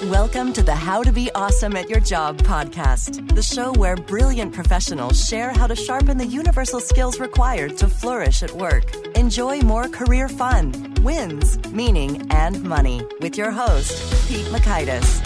Welcome to the How to Be Awesome at Your Job podcast, the show where brilliant professionals share how to sharpen the universal skills required to flourish at work. Enjoy more career fun, wins, meaning, and money with your host, Pete Makaitis.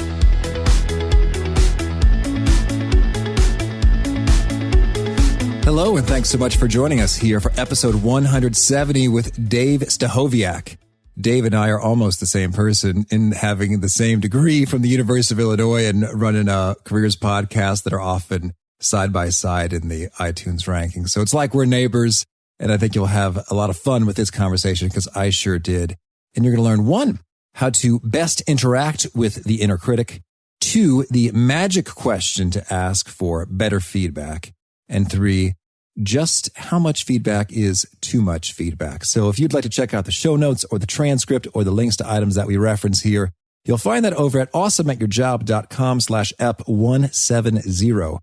Hello, and thanks so much for joining us here for episode 170 with Dave Stachowiak. Dave and I are almost the same person in having the same degree from the University of Illinois and running a careers podcast that are often side by side in the iTunes rankings. So it's like we're neighbors, and I think you'll have a lot of fun with this conversation because I sure did. And you're going to learn 1, how to best interact with the inner critic, 2, the magic question to ask for better feedback, and 3, just how much feedback is too much feedback. So if you'd like to check out the show notes or the transcript or the links to items that we reference here, you'll find that over at awesomeatyourjob.com/ep170.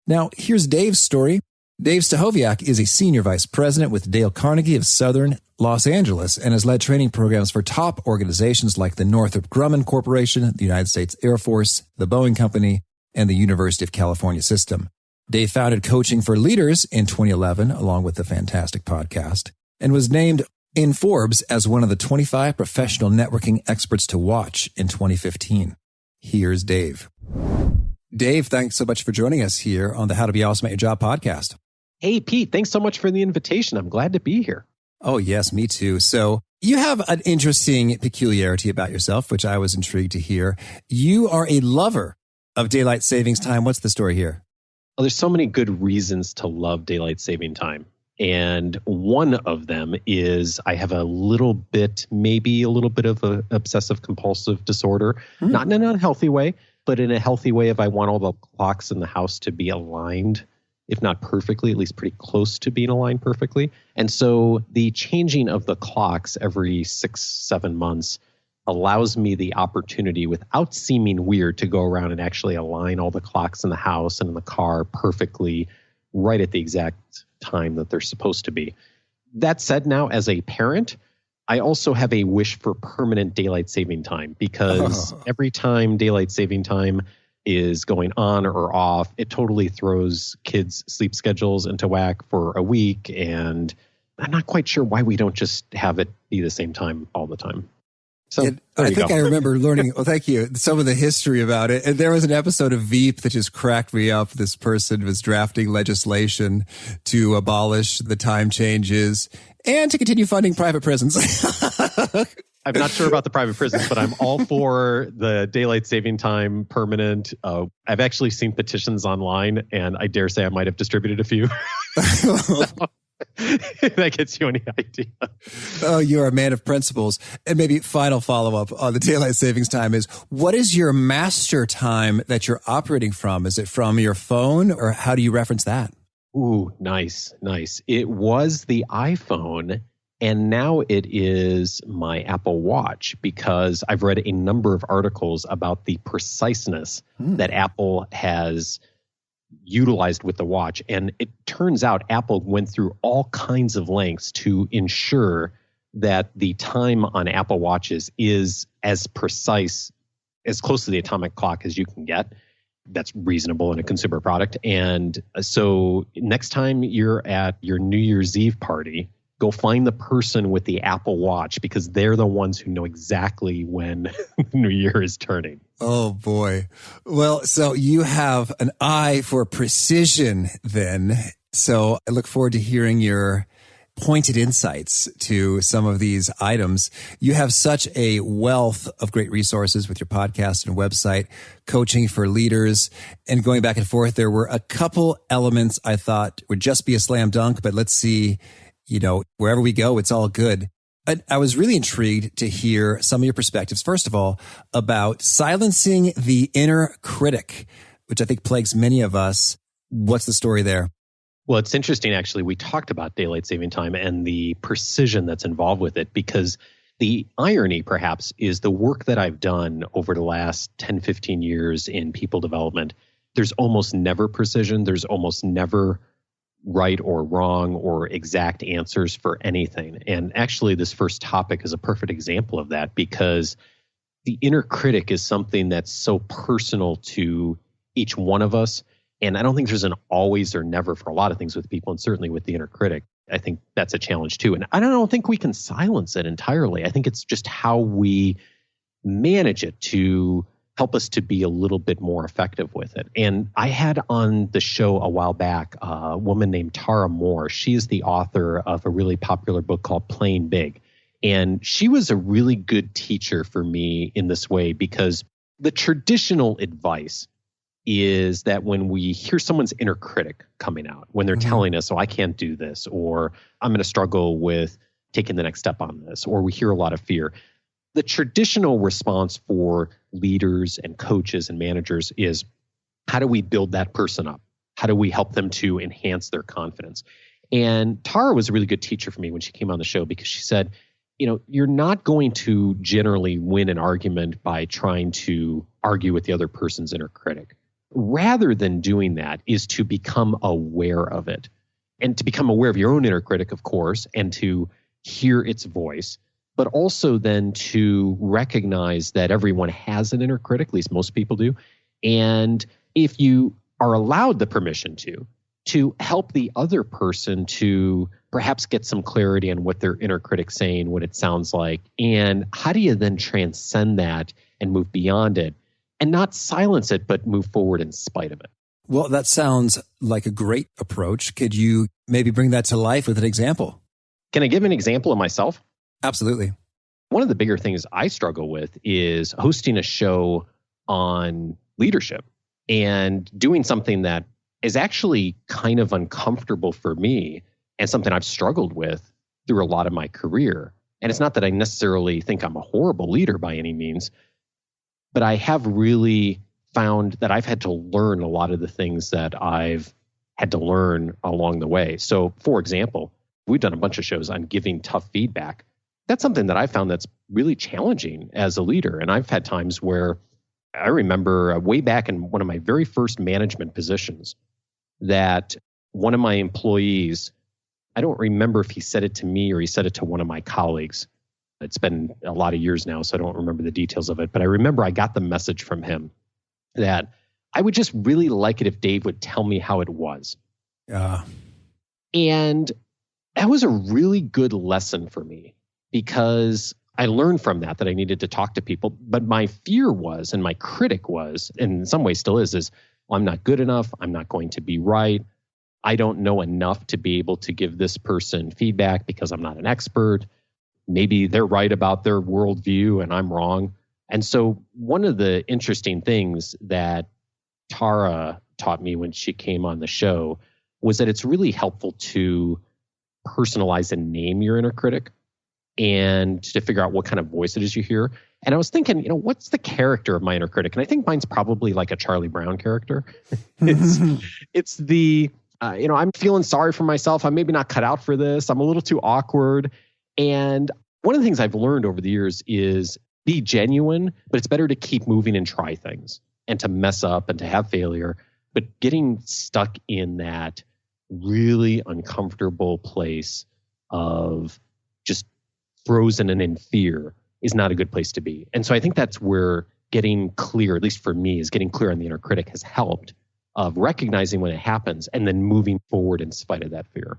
Now, here's Dave's story. Dave Stachowiak is a senior vice president with Dale Carnegie of Southern Los Angeles and has led training programs for top organizations like the Northrop Grumman Corporation, the United States Air Force, the Boeing Company, and the University of California System. Dave founded Coaching for Leaders in 2011, along with the fantastic podcast, and was named in Forbes as one of the 25 professional networking experts to watch in 2015. Here's Dave. Dave, thanks so much for joining us here on the How to Be Awesome at Your Job podcast. Hey, Pete, thanks so much for the invitation. I'm glad to be here. Oh, yes, me too. So you have an interesting peculiarity about yourself, which I was intrigued to hear. You are a lover of daylight savings time. What's the story here? Well, there's so many good reasons to love daylight saving time. And one of them is I have maybe a little bit of an obsessive compulsive disorder, not in an unhealthy way, but in a healthy way of I want all the clocks in the house to be aligned, if not perfectly, at least pretty close to being aligned perfectly. And so the changing of the clocks every 6-7 months allows me the opportunity without seeming weird to go around and actually align all the clocks in the house and in the car perfectly right at the exact time that they're supposed to be. That said, now as a parent, I also have a wish for permanent daylight saving time because every time daylight saving time is going on or off, it totally throws kids' sleep schedules into whack for a week. And I'm not quite sure why we don't just have it be the same time all the time. So I think I remember learning, well, thank you, some of the history about it. And there was an episode of Veep that just cracked me up. This person was drafting legislation to abolish the time changes and to continue funding private prisons. I'm not sure about the private prisons, but I'm all for the daylight saving time permanent. I've actually seen petitions online, and I dare say I might have distributed a few. That gets you any idea. Oh, you're a man of principles. And maybe final follow-up on the daylight savings time is, what is your master time that you're operating from? Is it from your phone, or how do you reference that? Ooh, nice. It was the iPhone, and now it is my Apple Watch, because I've read a number of articles about the preciseness that Apple has utilized with the watch. And it turns out Apple went through all kinds of lengths to ensure that the time on Apple Watches is as precise, as close to the atomic clock as you can get. That's reasonable in a consumer product. And so next time you're at your New Year's Eve party, go find the person with the Apple Watch, because they're the ones who know exactly when New Year is turning. Oh, boy. Well, so you have an eye for precision then. So I look forward to hearing your pointed insights to some of these items. You have such a wealth of great resources with your podcast and website, Coaching for Leaders, and going back and forth. There were a couple elements I thought would just be a slam dunk, but let's see, wherever we go, it's all good. I was really intrigued to hear some of your perspectives, first of all, about silencing the inner critic, which I think plagues many of us. What's the story there? Well, it's interesting, actually. We talked about daylight saving time and the precision that's involved with it, because the irony, perhaps, is the work that I've done over the last 10, 15 years in people development. There's almost never precision. There's almost never right or wrong or exact answers for anything. And actually, this first topic is a perfect example of that, because the inner critic is something that's so personal to each one of us. And I don't think there's an always or never for a lot of things with people, and certainly with the inner critic. I think that's a challenge too. And I don't think we can silence it entirely. I think it's just how we manage it to help us to be a little bit more effective with it. And I had on the show a while back a woman named Tara Moore. She is the author of a really popular book called Playing Big. And she was a really good teacher for me in this way, because the traditional advice is that when we hear someone's inner critic coming out, when they're telling us, oh, I can't do this, or I'm going to struggle with taking the next step on this, or we hear a lot of fear. The traditional response for leaders and coaches and managers is, how do we build that person up? How do we help them to enhance their confidence? And Tara was a really good teacher for me when she came on the show, because she said, you're not going to generally win an argument by trying to argue with the other person's inner critic. Rather than doing that is to become aware of it, and to become aware of your own inner critic, of course, and to hear its voice, but also then to recognize that everyone has an inner critic, at least most people do. And if you are allowed the permission to help the other person to perhaps get some clarity on what their inner critic's saying, what it sounds like, and how do you then transcend that and move beyond it and not silence it, but move forward in spite of it. Well, that sounds like a great approach. Could you maybe bring that to life with an example? Can I give an example of myself? Absolutely. One of the bigger things I struggle with is hosting a show on leadership and doing something that is actually kind of uncomfortable for me and something I've struggled with through a lot of my career. And it's not that I necessarily think I'm a horrible leader by any means, but I have really found that I've had to learn a lot of the things that I've had to learn along the way. So, for example, we've done a bunch of shows on giving tough feedback. That's something that I found that's really challenging as a leader. And I've had times where I remember way back in one of my very first management positions that one of my employees, I don't remember if he said it to me or he said it to one of my colleagues. It's been a lot of years now, so I don't remember the details of it. But I remember I got the message from him that I would just really like it if Dave would tell me how it was. And that was a really good lesson for me, because I learned from that I needed to talk to people. But my fear was, and my critic was, and in some ways still is well, I'm not good enough. I'm not going to be right. I don't know enough to be able to give this person feedback because I'm not an expert. Maybe they're right about their worldview and I'm wrong. And so one of the interesting things that Tara taught me when she came on the show was that it's really helpful to personalize and name your inner critic and to figure out what kind of voice it is you hear. And I was thinking, what's the character of my inner critic? And I think mine's probably like a Charlie Brown character. It's the, I'm feeling sorry for myself. I'm maybe not cut out for this. I'm a little too awkward. And one of the things I've learned over the years is be genuine, but it's better to keep moving and try things and to mess up and to have failure. But getting stuck in that really uncomfortable place of just frozen and in fear is not a good place to be. And so I think that's where getting clear, at least for me, is getting clear on the inner critic has helped, of recognizing when it happens and then moving forward in spite of that fear.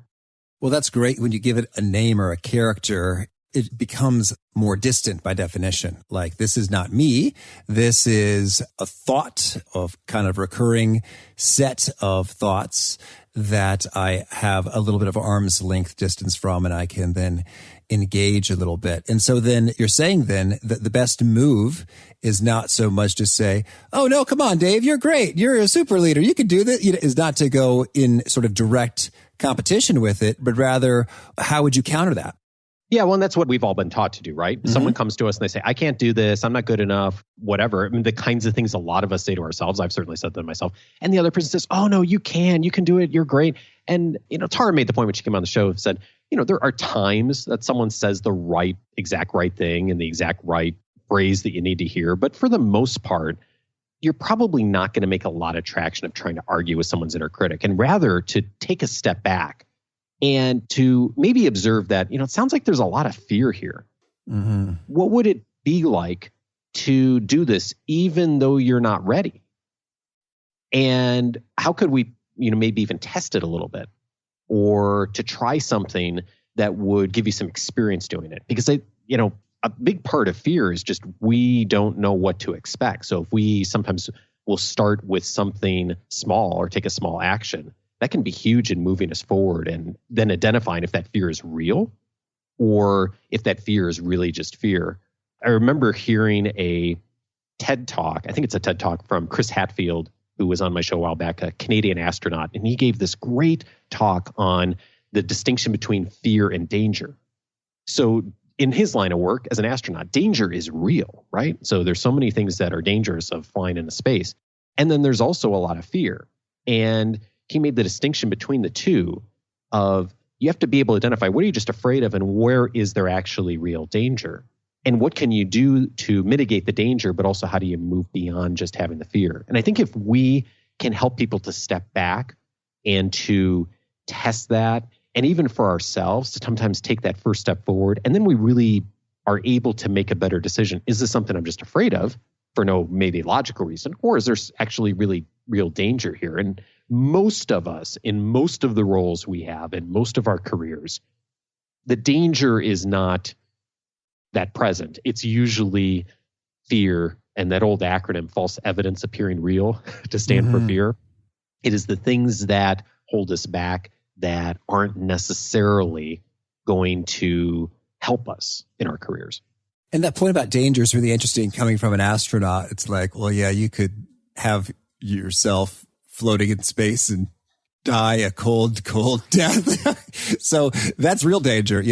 Well, that's great. When you give it a name or a character, it becomes more distant by definition. Like, this is not me. This is a thought of kind of recurring set of thoughts that I have a little bit of arm's length distance from, and I can then engage a little bit. And so then you're saying then that the best move is not so much to say, oh, no, come on, Dave, you're great. You're a super leader. You can do that. Is not to go in sort of direct competition with it, but rather, how would you counter that? Yeah, well, and that's what we've all been taught to do, right? Mm-hmm. Someone comes to us and they say, I can't do this. I'm not good enough, whatever. I mean, the kinds of things a lot of us say to ourselves. I've certainly said that to myself. And the other person says, oh, no, you can do it. You're great. And, Tara made the point when she came on the show, said, there are times that someone says the exact right thing and the exact right phrase that you need to hear. But for the most part, you're probably not going to make a lot of traction of trying to argue with someone's inner critic, and rather to take a step back and to maybe observe that, it sounds like there's a lot of fear here. Mm-hmm. What would it be like to do this even though you're not ready? And how could we, maybe even test it a little bit, or to try something that would give you some experience doing it? Because a big part of fear is just we don't know what to expect. So if we sometimes will start with something small or take a small action, that can be huge in moving us forward, and then identifying if that fear is real or if that fear is really just fear. I remember hearing a TED Talk, I think it's a TED Talk from Chris Hadfield, who was on my show a while back, a Canadian astronaut, and he gave this great talk on the distinction between fear and danger. So in his line of work as an astronaut, danger is real, right? So there's so many things that are dangerous of flying into space. And then there's also a lot of fear. And he made the distinction between the two of you have to be able to identify what are you just afraid of and where is there actually real danger? And what can you do to mitigate the danger, but also how do you move beyond just having the fear? And I think if we can help people to step back and to test that, and even for ourselves to sometimes take that first step forward, and then we really are able to make a better decision. Is this something I'm just afraid of for no maybe logical reason? Or is there actually really real danger here? And most of us, in most of the roles we have, in most of our careers, the danger is not that present. It's usually fear, and that old acronym, false evidence appearing real, to stand for fear. It is the things that hold us back that aren't necessarily going to help us in our careers. And that point about danger is really interesting coming from an astronaut. It's like, well, yeah, you could have yourself floating in space and die a cold death. So that's real danger,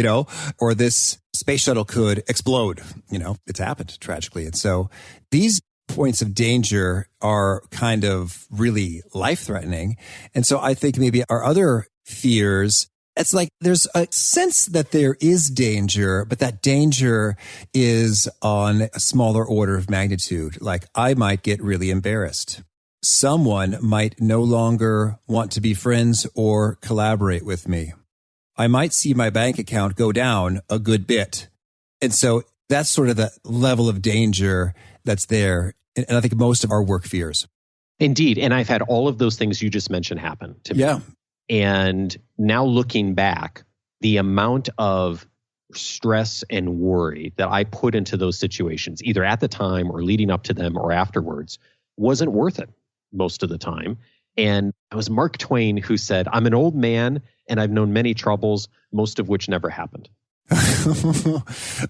or this space shuttle could explode. It's happened tragically. And so these points of danger are kind of really life-threatening. And so I think maybe our other fears, it's like there's a sense that there is danger, but that danger is on a smaller order of magnitude. Like I might get really embarrassed. Someone might no longer want to be friends or collaborate with me. I might see my bank account go down a good bit. And so that's sort of the level of danger that's there. And I think most of our work fears. Indeed. And I've had all of those things you just mentioned happen to me. Yeah. And now looking back, the amount of stress and worry that I put into those situations, either at the time or leading up to them or afterwards, wasn't worth it most of the time. And it was Mark Twain who said, "I'm an old man and I've known many troubles, most of which never happened."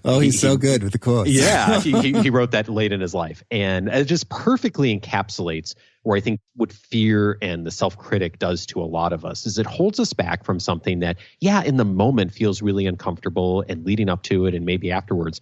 Oh, he's so good with the quotes. Yeah, he wrote that late in his life. And it just perfectly encapsulates where I think what fear and the self-critic does to a lot of us is it holds us back from something that, yeah, in the moment feels really uncomfortable and leading up to it and maybe afterwards.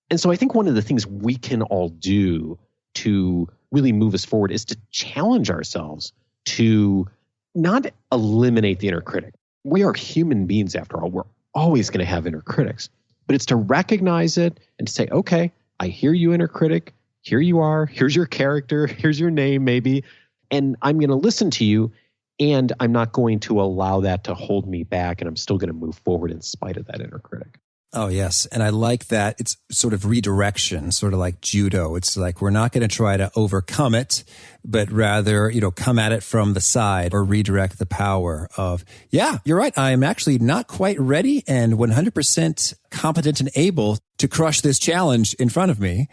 And so I think one of the things we can all do to really move us forward is to challenge ourselves to not eliminate the inner critic. We are human beings after all. We're always going to have inner critics, but it's to recognize it and to say, okay, I hear you, inner critic. Here you are. Here's your character. Here's your name, maybe. And I'm going to listen to you, and I'm not going to allow that to hold me back, and I'm still going to move forward in spite of that inner critic. Oh, yes. And I like that. It's sort of redirection, sort of like judo. It's like we're not going to try to overcome it, but rather, come at it from the side or redirect the power of, yeah, you're right. I am actually not quite ready and 100% competent and able to crush this challenge in front of me,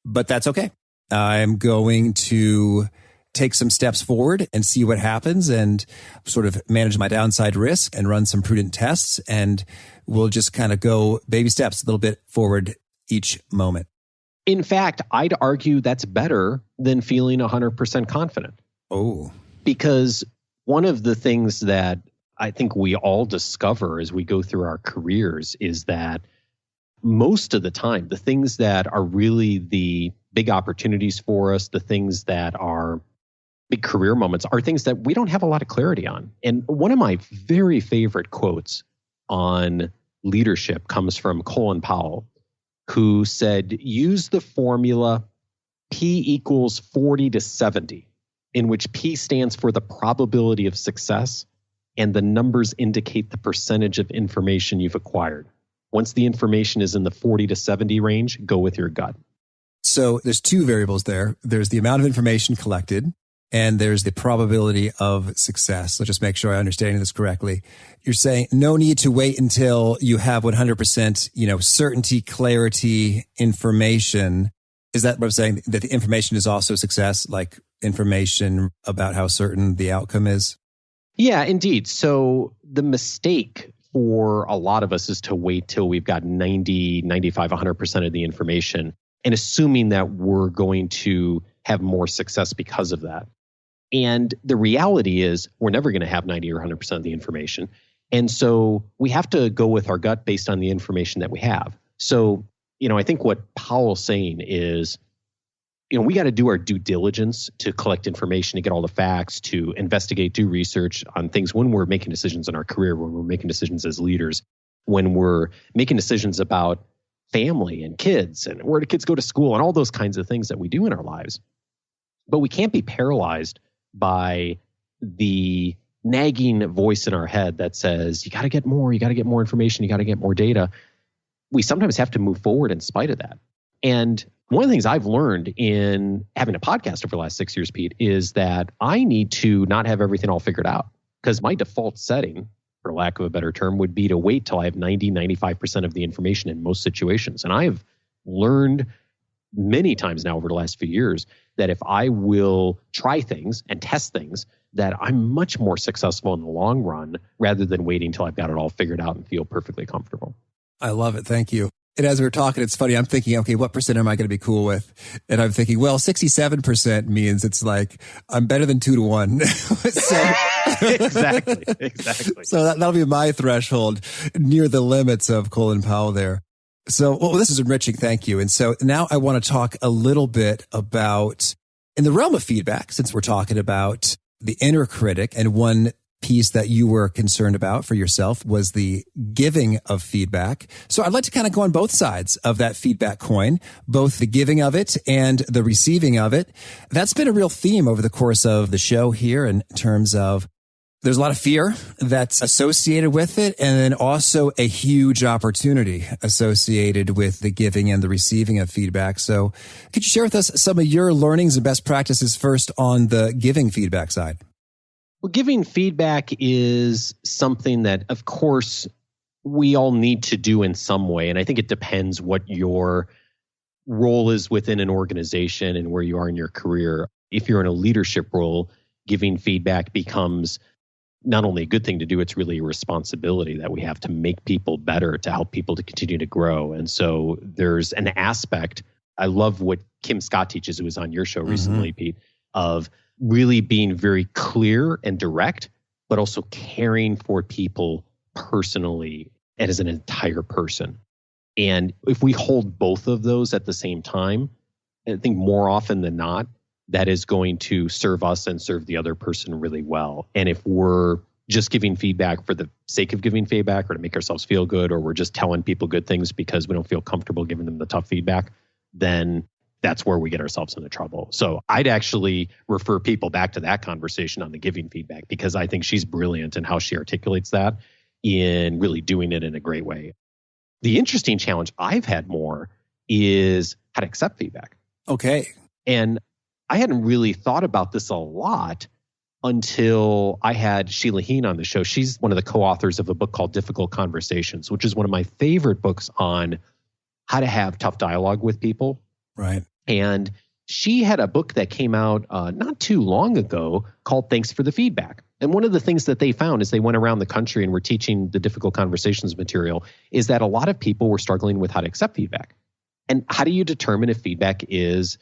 but that's okay. I'm going to take some steps forward and see what happens and sort of manage my downside risk and run some prudent tests. And we'll just kind of go baby steps a little bit forward each moment. In fact, I'd argue that's better than feeling 100% confident. Oh, because one of the things that I think we all discover as we go through our careers is that most of the time, the things that are really the big opportunities for us, the things that are big career moments are things that we don't have a lot of clarity on. And one of my very favorite quotes on leadership comes from Colin Powell, who said, use the formula P equals 40 to 70, in which P stands for the probability of success and the numbers indicate the percentage of information you've acquired. Once the information is in the 40 to 70 range, go with your gut. So there's two variables there. There's the amount of information collected and there's the probability of success. Let's just make sure I'm understanding this correctly. You're saying no need to wait until you have 100%, certainty, clarity, information. Is that what I'm saying? That the information is also success, like information about how certain the outcome is? Yeah, indeed. So the mistake for a lot of us is to wait till we've got 90, 95, 100% of the information and assuming that we're going to have more success because of that. And the reality is we're never going to have 90 or 100% of the information. And so we have to go with our gut based on the information that we have. So, I think what Powell's saying is, we got to do our due diligence to collect information, to get all the facts, to investigate, do research on things when we're making decisions in our career, when we're making decisions as leaders, when we're making decisions about family and kids and where do kids go to school and all those kinds of things that we do in our lives. But we can't be paralyzed by the nagging voice in our head that says, you got to get more information, you got to get more data. We sometimes have to move forward in spite of that. And one of the things I've learned in having a podcast over the last 6 years, Pete, is that I need to not have everything all figured out, because my default setting, for lack of a better term, would be to wait till I have 90, 95% of the information in most situations. And I have learned many times now over the last few years that if I will try things and test things, that I'm much more successful in the long run rather than waiting till I've got it all figured out and feel perfectly comfortable. I love it. Thank you. And as we were talking, it's funny. I'm thinking, okay, what percent am I going to be cool with? And I'm thinking, well, 67% means it's like I'm better than 2 to 1. So, Exactly. So that'll be my threshold near the limits of Colin Powell there. So, well, this is enriching. Thank you. And so now I want to talk a little bit about, in the realm of feedback, since we're talking about the inner critic, and one piece that you were concerned about for yourself was the giving of feedback. So I'd like to kind of go on both sides of that feedback coin, both the giving of it and the receiving of it. That's been a real theme over the course of the show here in terms of there's a lot of fear that's associated with it, and then also a huge opportunity associated with the giving and the receiving of feedback. So could you share with us some of your learnings and best practices first on the giving feedback side? Well, giving feedback is something that, of course, we all need to do in some way. And I think it depends what your role is within an organization and where you are in your career. If you're in a leadership role, giving feedback becomes not only a good thing to do, it's really a responsibility that we have to make people better, to help people to continue to grow. And so there's an aspect, I love what Kim Scott teaches, who was on your show recently, Pete, of really being very clear and direct, but also caring for people personally and as an entire person. And if we hold both of those at the same time, I think more often than not, that is going to serve us and serve the other person really well. And if we're just giving feedback for the sake of giving feedback or to make ourselves feel good, or we're just telling people good things because we don't feel comfortable giving them the tough feedback, then that's where we get ourselves into trouble. So I'd actually refer people back to that conversation on the giving feedback, because I think she's brilliant in how she articulates that in really doing it in a great way. The interesting challenge I've had more is how to accept feedback. Okay. And I hadn't really thought about this a lot until I had Sheila Heen on the show. She's one of the co-authors of a book called Difficult Conversations, which is one of my favorite books on how to have tough dialogue with people. Right. And she had a book that came out not too long ago called Thanks for the Feedback. And one of the things that they found as they went around the country and were teaching the Difficult Conversations material is that a lot of people were struggling with how to accept feedback. And how do you determine if feedback is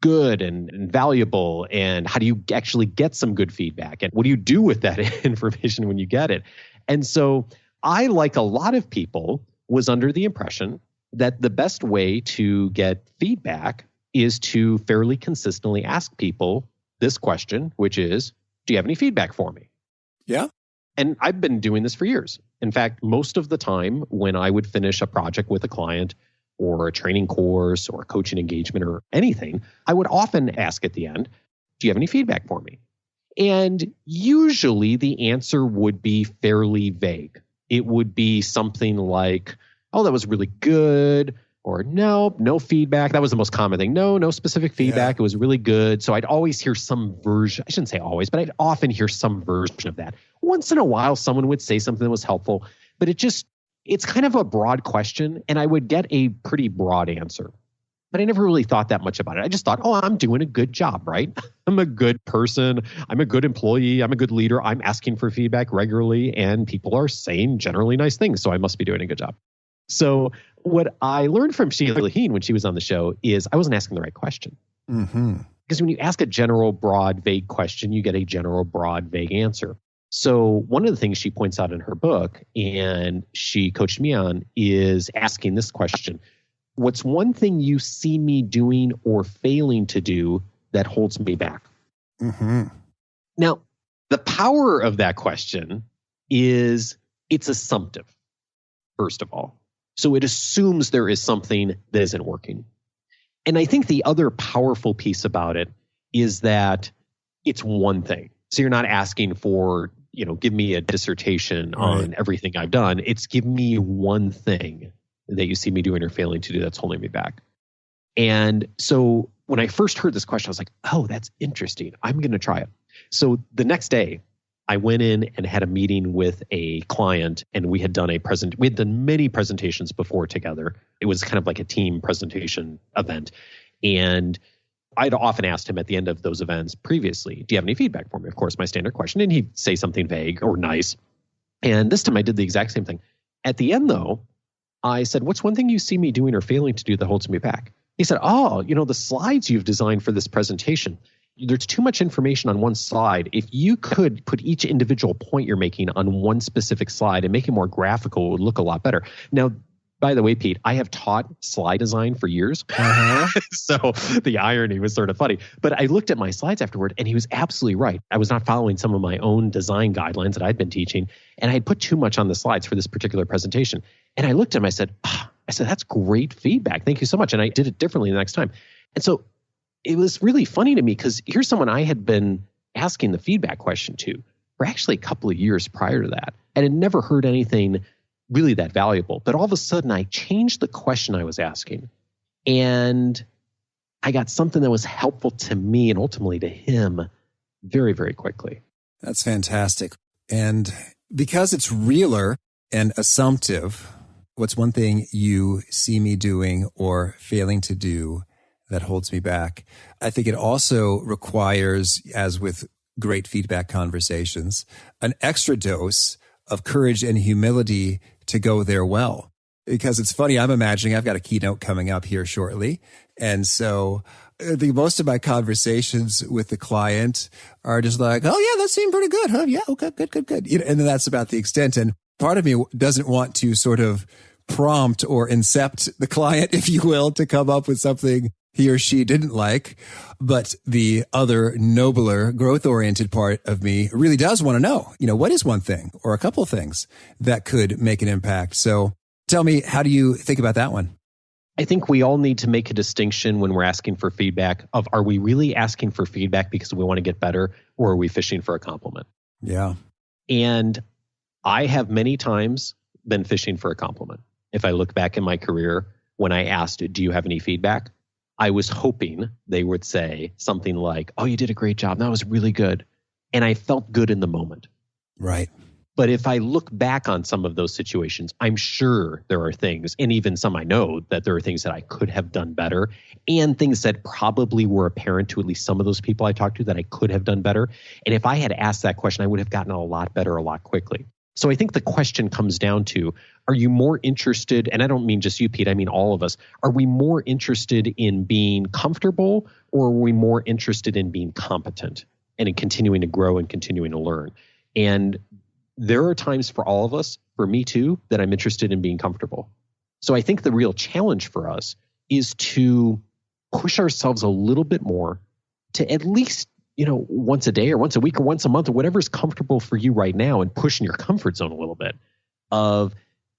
good and valuable? And how do you actually get some good feedback? And what do you do with that information when you get it? And so I, like a lot of people, was under the impression that the best way to get feedback is to fairly consistently ask people this question, which is, do you have any feedback for me? Yeah. And I've been doing this for years. In fact, most of the time when I would finish a project with a client or a training course or a coaching engagement or anything, I would often ask at the end, do you have any feedback for me? And usually the answer would be fairly vague. It would be something like, oh, that was really good. Or no feedback. That was the most common thing. No specific feedback. Yeah. It was really good. So I'd always hear some version. I shouldn't say always, but I'd often hear some version of that. Once in a while, someone would say something that was helpful, but it's kind of a broad question, and I would get a pretty broad answer. But I never really thought that much about it. I just thought, I'm doing a good job, right? I'm a good person. I'm a good employee. I'm a good leader. I'm asking for feedback regularly, and people are saying generally nice things, so I must be doing a good job. So what I learned from Sheila Laheen when she was on the show is I wasn't asking the right question. Mm-hmm. Because when you ask a general, broad, vague question, you get a general, broad, vague answer. So one of the things she points out in her book, and she coached me on, is asking this question. What's one thing you see me doing or failing to do that holds me back? Mm-hmm. Now, the power of that question is it's assumptive, first of all. So it assumes there is something that isn't working. And I think the other powerful piece about it is that it's one thing. So you're not asking for, give me a dissertation on everything I've done. It's give me one thing that you see me doing or failing to do that's holding me back. And so when I first heard this question, I was like, oh, that's interesting. I'm going to try it. So the next day, I went in and had a meeting with a client, and we had done we had done many presentations before together. It was kind of like a team presentation event. And I'd often asked him at the end of those events previously, do you have any feedback for me? Of course, my standard question. And he'd say something vague or nice. And this time I did the exact same thing. At the end, though, I said, what's one thing you see me doing or failing to do that holds me back? He said, the slides you've designed for this presentation, there's too much information on one slide. If you could put each individual point you're making on one specific slide and make it more graphical, it would look a lot better. Now, by the way, Pete, I have taught slide design for years. So the irony was sort of funny. But I looked at my slides afterward, and he was absolutely right. I was not following some of my own design guidelines that I'd been teaching, and I had put too much on the slides for this particular presentation. And I looked at him, I said, that's great feedback. Thank you so much. And I did it differently the next time. And so it was really funny to me because here's someone I had been asking the feedback question to for actually a couple of years prior to that, and had never heard anything really that valuable. But all of a sudden, I changed the question I was asking, and I got something that was helpful to me and ultimately to him very, very quickly. That's fantastic. And because it's realer and assumptive, what's one thing you see me doing or failing to do that holds me back? I think it also requires, as with great feedback conversations, an extra dose of courage and humility to go there well. Because it's funny, I'm imagining I've got a keynote coming up here shortly. And so I think most of my conversations with the client are just like, oh yeah, that seemed pretty good, huh? Yeah, okay, good. And then that's about the extent. And part of me doesn't want to sort of prompt or incept the client, if you will, to come up with something he or she didn't like. But the other nobler, growth-oriented part of me really does want to know, what is one thing or a couple of things that could make an impact? So tell me, how do you think about that one? I think we all need to make a distinction when we're asking for feedback of, are we really asking for feedback because we want to get better, or are we fishing for a compliment? Yeah. And I have many times been fishing for a compliment. If I look back in my career, when I asked, do you have any feedback? I was hoping they would say something like, oh, you did a great job. That was really good. And I felt good in the moment. Right. But if I look back on some of those situations, I'm sure there are things, and even some I know, that there are things that I could have done better, and things that probably were apparent to at least some of those people I talked to that I could have done better. And if I had asked that question, I would have gotten a lot better a lot quickly. So I think the question comes down to, are you more interested, and I don't mean just you, Pete, I mean all of us, are we more interested in being comfortable, or are we more interested in being competent and in continuing to grow and continuing to learn? And there are times for all of us, for me too, that I'm interested in being comfortable. So I think the real challenge for us is to push ourselves a little bit more to at least, once a day or once a week or once a month or whatever is comfortable for you right now, and pushing your comfort zone a little bit of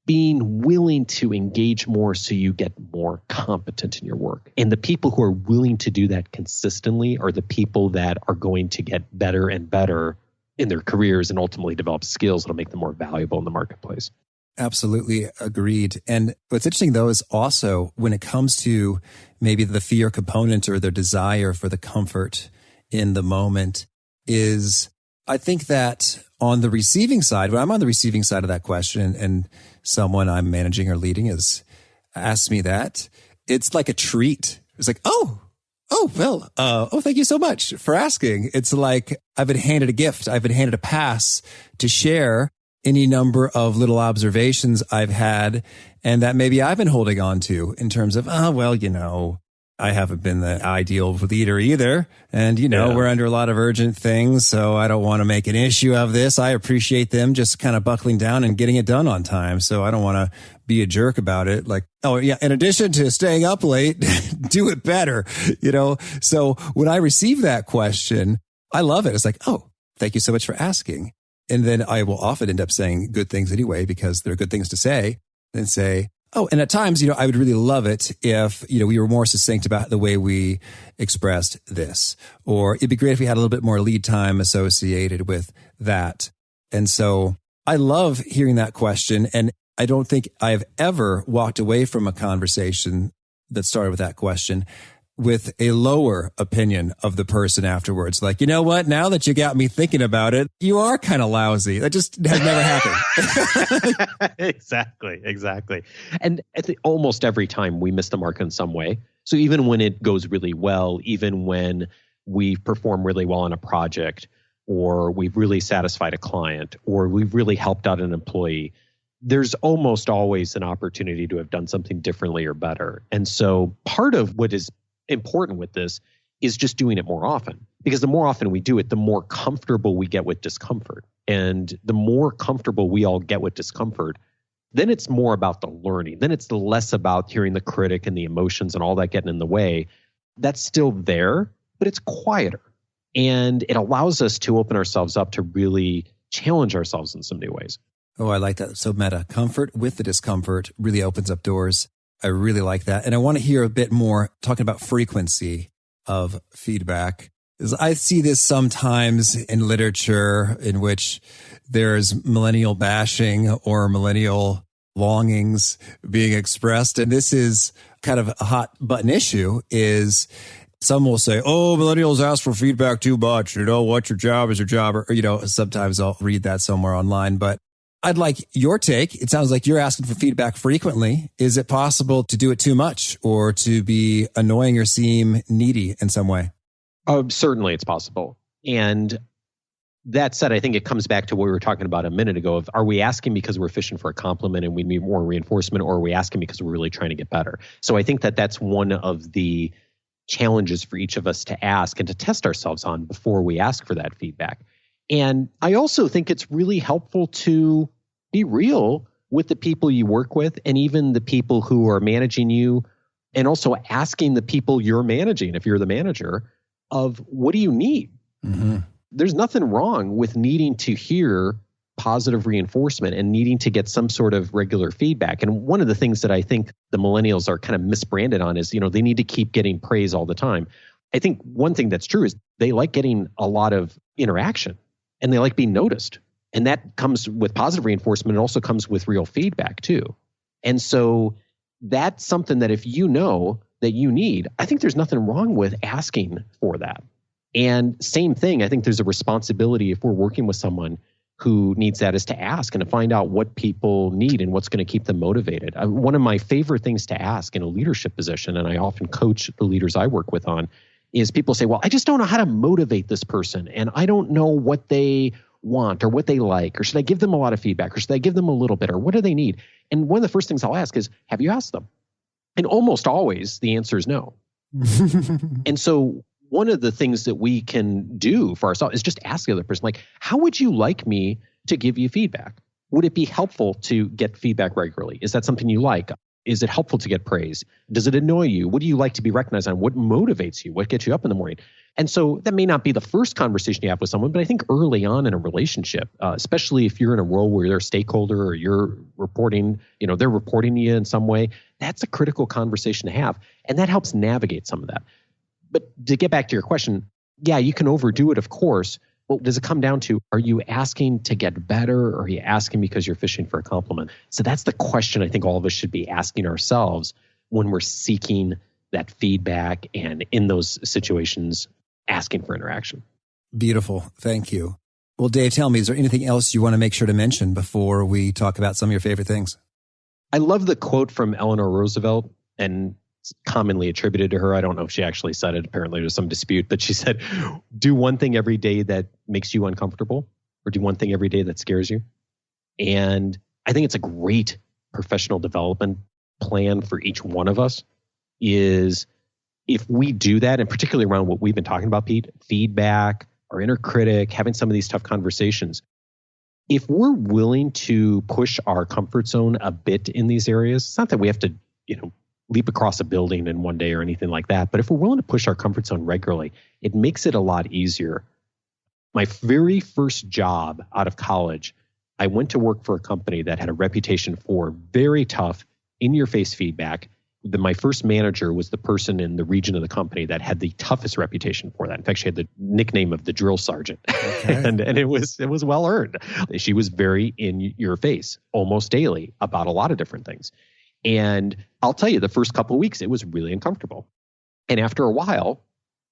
being willing to engage more so you get more competent in your work. And the people who are willing to do that consistently are the people that are going to get better and better in their careers and ultimately develop skills that'll make them more valuable in the marketplace. Absolutely agreed. And what's interesting though is also when it comes to maybe the fear component or the desire for the comfort in the moment is I think that on the receiving side, when I'm on the receiving side of that question and someone I'm managing or leading is asks me that, it's like a treat. It's like, thank you so much for asking. It's like I've been handed a gift. I've been handed a pass to share any number of little observations I've had and that maybe I've been holding on to in terms of, I haven't been the ideal leader either. And, we're under a lot of urgent things, so I don't want to make an issue of this. I appreciate them just kind of buckling down and getting it done on time. So I don't want to be a jerk about it. Like, in addition to staying up late, do it better, So when I receive that question, I love it. It's like, thank you so much for asking. And then I will often end up saying good things anyway, because they're good things to say, and say, and at times, I would really love it if, we were more succinct about the way we expressed this, or it'd be great if we had a little bit more lead time associated with that. And so I love hearing that question. And I don't think I've ever walked away from a conversation that started with that question with a lower opinion of the person afterwards. Like, you know what? Now that you got me thinking about it, you are kind of lousy. That just has never happened. Exactly. And almost every time we miss the mark in some way. So even when it goes really well, even when we perform really well on a project, or we've really satisfied a client, or we've really helped out an employee, there's almost always an opportunity to have done something differently or better. And so part of what is important with this is just doing it more often, because the more often we do it, the more comfortable we get with discomfort. And the more comfortable we all get with discomfort, then it's more about the learning. Then it's less about hearing the critic and the emotions and all that getting in the way. That's still there, but it's quieter. And it allows us to open ourselves up to really challenge ourselves in some new ways. Oh, I like that. So meta. Comfort with the discomfort really opens up doors. I really like that. And I want to hear a bit more talking about frequency of feedback. Because I see this sometimes in literature in which there's millennial bashing or millennial longings being expressed. And this is kind of a hot button issue is some will say, millennials ask for feedback too much. What your job is your job. Or, sometimes I'll read that somewhere online, but I'd like your take. It sounds like you're asking for feedback frequently. Is it possible to do it too much or to be annoying or seem needy in some way? Certainly it's possible. And that said, I think it comes back to what we were talking about a minute ago of, are we asking because we're fishing for a compliment and we need more reinforcement, or are we asking because we're really trying to get better? So I think that that's one of the challenges for each of us to ask and to test ourselves on before we ask for that feedback. And I also think it's really helpful to be real with the people you work with and even the people who are managing you, and also asking the people you're managing, if you're the manager, of what do you need? Mm-hmm. There's nothing wrong with needing to hear positive reinforcement and needing to get some sort of regular feedback. And one of the things that I think the millennials are kind of misbranded on is, they need to keep getting praise all the time. I think one thing that's true is they like getting a lot of interaction and they like being noticed. And that comes with positive reinforcement. It also comes with real feedback too. And so that's something that if you know that you need, I think there's nothing wrong with asking for that. And same thing, I think there's a responsibility if we're working with someone who needs that, is to ask and to find out what people need and what's going to keep them motivated. One of my favorite things to ask in a leadership position, and I often coach the leaders I work with on, is people say, well, I just don't know how to motivate this person. And I don't know what they want or what they like, or should I give them a lot of feedback, or should I give them a little bit, or what do they need? And one of the first things I'll ask is, have you asked them? And almost always the answer is no. And so one of the things that we can do for ourselves is just ask the other person, like, how would you like me to give you feedback? Would it be helpful to get feedback regularly? Is that something you like? Is it helpful to get praise? Does it annoy you? What do you like to be recognized on? What motivates you? What gets you up in the morning? And so that may not be the first conversation you have with someone, but I think early on in a relationship, especially if you're in a role where you're a stakeholder or you're reporting, they're reporting to you in some way, that's a critical conversation to have. And that helps navigate some of that. But to get back to your question, yeah, you can overdo it, of course, Well, does it come down to, are you asking to get better, or are you asking because you're fishing for a compliment? So that's the question I think all of us should be asking ourselves when we're seeking that feedback and in those situations, asking for interaction. Beautiful. Thank you. Well, Dave, tell me, is there anything else you want to make sure to mention before we talk about some of your favorite things? I love the quote from Eleanor Roosevelt, and it's commonly attributed to her. I don't know if she actually said it. Apparently there's some dispute, but she said, do one thing every day that makes you uncomfortable, or do one thing every day that scares you. And I think it's a great professional development plan for each one of us. Is if we do that, and particularly around what we've been talking about, Pete, feedback, our inner critic, having some of these tough conversations, if we're willing to push our comfort zone a bit in these areas, it's not that we have to, leap across a building in one day or anything like that, but if we're willing to push our comfort zone regularly, it makes it a lot easier. My very first job out of college, I went to work for a company that had a reputation for very tough, in-your-face feedback. My first manager was the person in the region of the company that had the toughest reputation for that. In fact, she had the nickname of the drill sergeant. Okay. and it was well earned. She was very in your face almost daily about a lot of different things. And I'll tell you, the first couple of weeks, it was really uncomfortable. And after a while,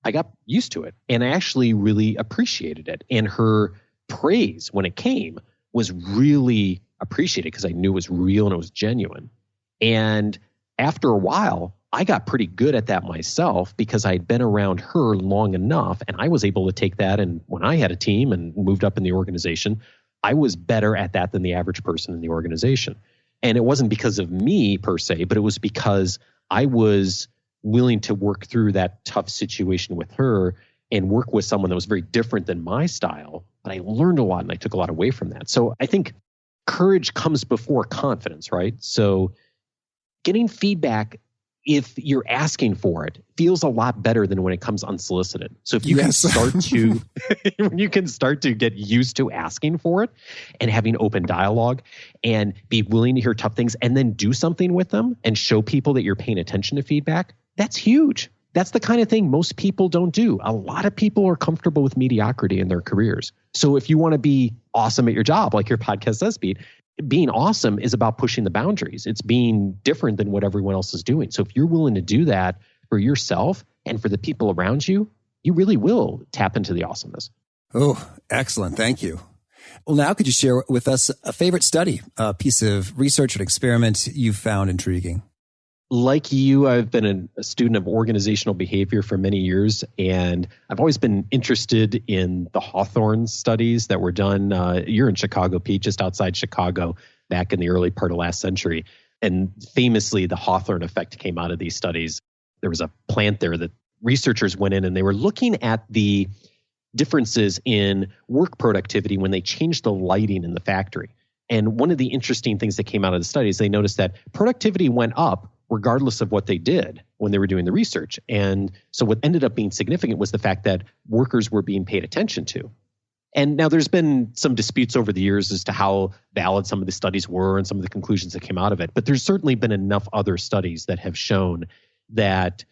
I got used to it, and I actually really appreciated it. And her praise when it came was really appreciated because I knew it was real and it was genuine. And after a while, I got pretty good at that myself because I'd been around her long enough, and I was able to take that. And when I had a team and moved up in the organization, I was better at that than the average person in the organization. And it wasn't because of me per se, but it was because I was willing to work through that tough situation with her and work with someone that was very different than my style. But I learned a lot and I took a lot away from that. So I think courage comes before confidence, right? So getting feedback, if you're asking for it, feels a lot better than when it comes unsolicited. So if you can start to, when you can start to get used to asking for it and having open dialogue and be willing to hear tough things and then do something with them and show people that you're paying attention to feedback, that's huge. That's the kind of thing most people don't do. A lot of people are comfortable with mediocrity in their careers. So if you want to be awesome at your job, like your podcast does, Pete, being awesome is about pushing the boundaries. It's being different than what everyone else is doing. So if you're willing to do that for yourself and for the people around you, you really will tap into the awesomeness. Oh, excellent. Thank you. Well, now could you share with us a favorite study, a piece of research or experiment you found intriguing? Like you, I've been a student of organizational behavior for many years, and I've always been interested in the Hawthorne studies that were done. You're in Chicago, Pete, just outside Chicago back in the early part of last century. And famously, the Hawthorne effect came out of these studies. There was a plant there that researchers went in and they were looking at the differences in work productivity when they changed the lighting in the factory. And one of the interesting things that came out of the studies, they noticed that productivity went up regardless of what they did when they were doing the research. And so what ended up being significant was the fact that workers were being paid attention to. And now there's been some disputes over the years as to how valid some of the studies were and some of the conclusions that came out of it. But there's certainly been enough other studies that have shown that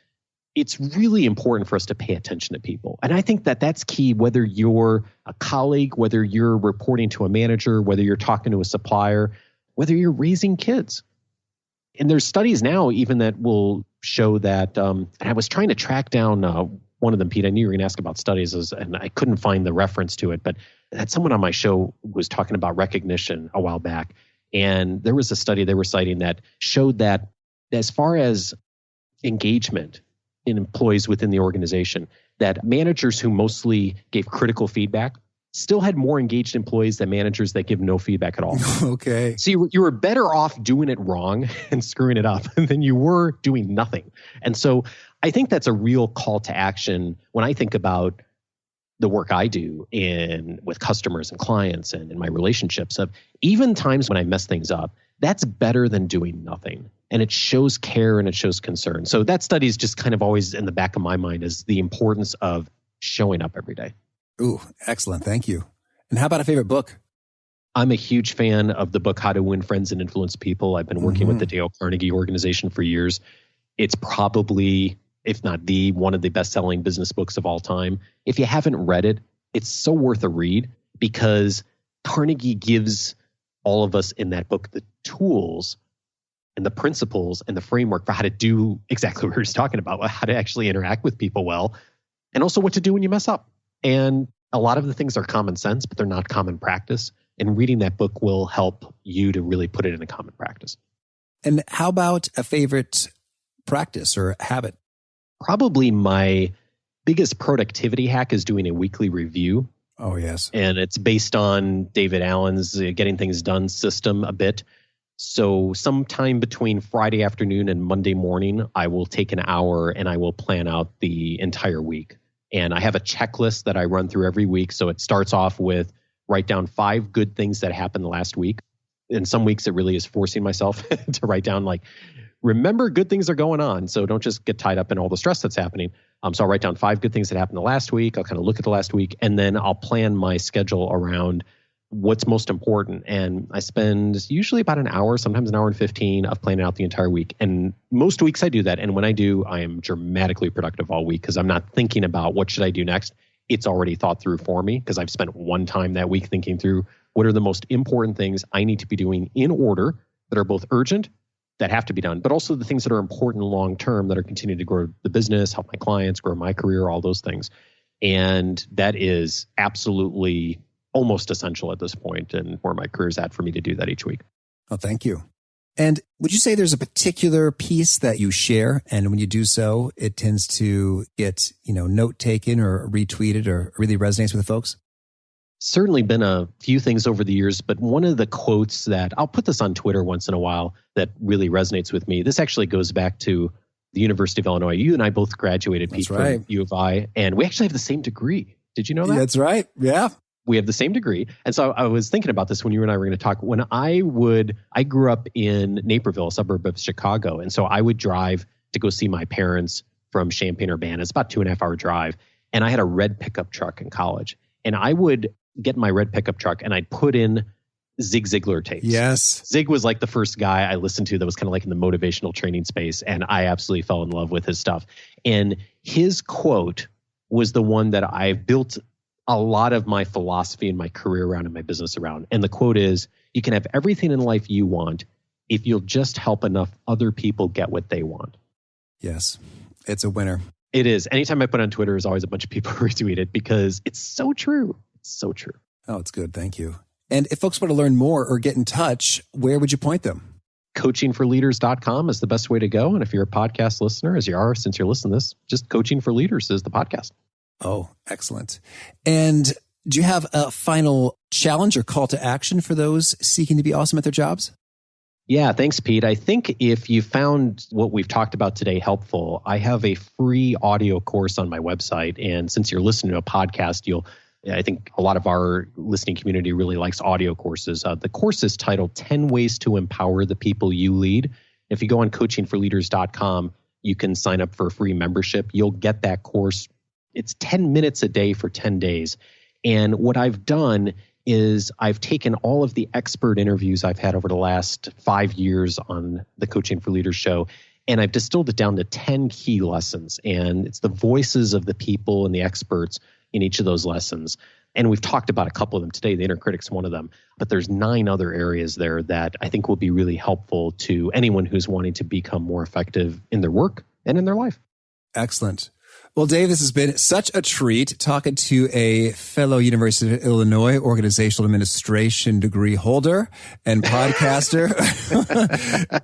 it's really important for us to pay attention to people. And I think that that's key, whether you're a colleague, whether you're reporting to a manager, whether you're talking to a supplier, whether you're raising kids. And there's studies now even that will show that, and I was trying to track down one of them, Pete. I knew you were going to ask about studies, and I couldn't find the reference to it, but I had someone on my show was talking about recognition a while back. And there was a study they were citing that showed that as far as engagement in employees within the organization, that managers who mostly gave critical feedback still had more engaged employees than managers that give no feedback at all. Okay. So you were better off doing it wrong and screwing it up than you were doing nothing. And so I think that's a real call to action when I think about the work I do with customers and clients and in my relationships, of even times when I mess things up, that's better than doing nothing. And it shows care and it shows concern. So that study is just kind of always in the back of my mind, is the importance of showing up every day. Ooh, excellent. Thank you. And how about a favorite book? I'm a huge fan of the book, How to Win Friends and Influence People. I've been working with the Dale Carnegie organization for years. It's probably, if not one of the best-selling business books of all time. If you haven't read it, it's so worth a read because Carnegie gives all of us in that book the tools and the principles and the framework for how to do exactly what we're just talking about, how to actually interact with people well, and also what to do when you mess up. And a lot of the things are common sense, but they're not common practice. And reading that book will help you to really put it into common practice. And how about a favorite practice or habit? Probably my biggest productivity hack is doing a weekly review. Oh, yes. And it's based on David Allen's Getting Things Done system a bit. So sometime between Friday afternoon and Monday morning, I will take an hour and I will plan out the entire week. And I have a checklist that I run through every week. So it starts off with write down 5 good things that happened the last week. In some weeks, it really is forcing myself to write down like, remember good things are going on. So don't just get tied up in all the stress that's happening. So I'll write down 5 good things that happened the last week. I'll kind of look at the last week and then I'll plan my schedule around what's most important. And I spend usually about an hour, sometimes an hour and 15 of planning out the entire week. And most weeks I do that. And when I do, I am dramatically productive all week because I'm not thinking about what should I do next. It's already thought through for me because I've spent one time that week thinking through what are the most important things I need to be doing in order that are both urgent, that have to be done, but also the things that are important long-term that are continuing to grow the business, help my clients, grow my career, all those things. And that is absolutely almost essential at this point and where my career is at for me to do that each week. Oh, thank you. And would you say there's a particular piece that you share, and when you do so, it tends to get, note taken or retweeted or really resonates with the folks? Certainly been a few things over the years, but one of the quotes that I'll put this on Twitter once in a while that really resonates with me. This actually goes back to the University of Illinois. You and I both graduated, Pete, from U of I, and we actually have the same degree. Did you know that? That's right. Yeah. We have the same degree. And so I was thinking about this when you and I were going to talk. When I grew up in Naperville, a suburb of Chicago. And so I would drive to go see my parents from Champaign-Urbana. It's about a 2.5-hour drive. And I had a red pickup truck in college. And I would get my red pickup truck and I'd put in Zig Ziglar tapes. Yes. Zig was like the first guy I listened to that was kind of like in the motivational training space. And I absolutely fell in love with his stuff. And his quote was the one that I've built a lot of my philosophy and my career around and my business around. And the quote is, you can have everything in life you want if you'll just help enough other people get what they want. Yes. It's a winner. It is. Anytime I put on Twitter, there's always a bunch of people retweet it because it's so true. It's so true. Oh, it's good. Thank you. And if folks want to learn more or get in touch, where would you point them? Coachingforleaders.com is the best way to go. And if you're a podcast listener, as you are, since you're listening to this, just Coaching for Leaders is the podcast. Oh, excellent. And do you have a final challenge or call to action for those seeking to be awesome at their jobs? Yeah, thanks, Pete. I think if you found what we've talked about today helpful, I have a free audio course on my website. And since you're listening to a podcast, I think a lot of our listening community really likes audio courses. The course is titled 10 Ways to Empower the People You Lead. If you go on coachingforleaders.com, you can sign up for a free membership. You'll get that course. It's 10 minutes a day for 10 days. And what I've done is I've taken all of the expert interviews I've had over the last 5 years on the Coaching for Leaders show, and I've distilled it down to 10 key lessons. And it's the voices of the people and the experts in each of those lessons. And we've talked about a couple of them today. The inner critic's one of them. But there's 9 other areas there that I think will be really helpful to anyone who's wanting to become more effective in their work and in their life. Excellent. Well, Dave, this has been such a treat talking to a fellow University of Illinois organizational administration degree holder and podcaster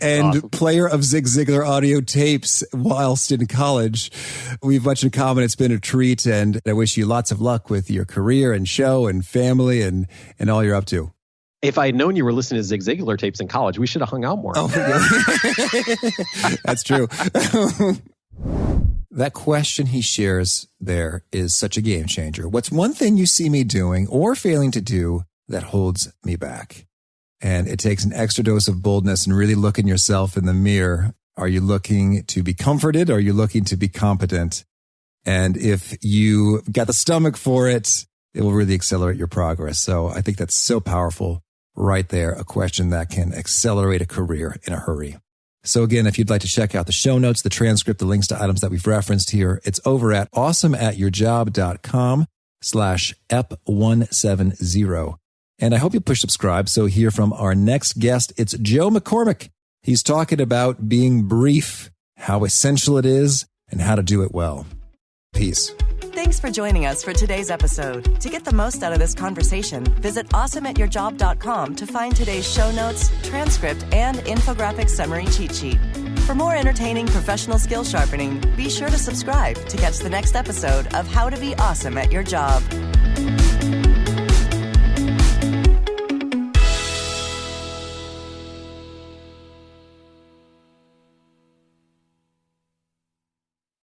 and awesome. Player of Zig Ziglar audio tapes whilst in college. We have much in common. It's been a treat, and I wish you lots of luck with your career and show and family and all you're up to. If I had known you were listening to Zig Ziglar tapes in college, we should have hung out more. Oh, yeah. That's true. That question he shares there is such a game changer. What's one thing you see me doing or failing to do that holds me back? And it takes an extra dose of boldness and really looking yourself in the mirror. Are you looking to be comforted? Or are you looking to be competent? And if you got the stomach for it, it will really accelerate your progress. So I think that's so powerful right there. A question that can accelerate a career in a hurry. So again, if you'd like to check out the show notes, the transcript, the links to items that we've referenced here, it's over at awesomeatyourjob.com. ep170. And I hope you push subscribe so hear from our next guest. It's Joe McCormick. He's talking about being brief, how essential it is, and how to do it well. Peace. Thanks for joining us for today's episode. To get the most out of this conversation, visit awesomeatyourjob.com to find today's show notes, transcript, and infographic summary cheat sheet. For more entertaining professional skill sharpening, be sure to subscribe to catch the next episode of How to Be Awesome at Your Job.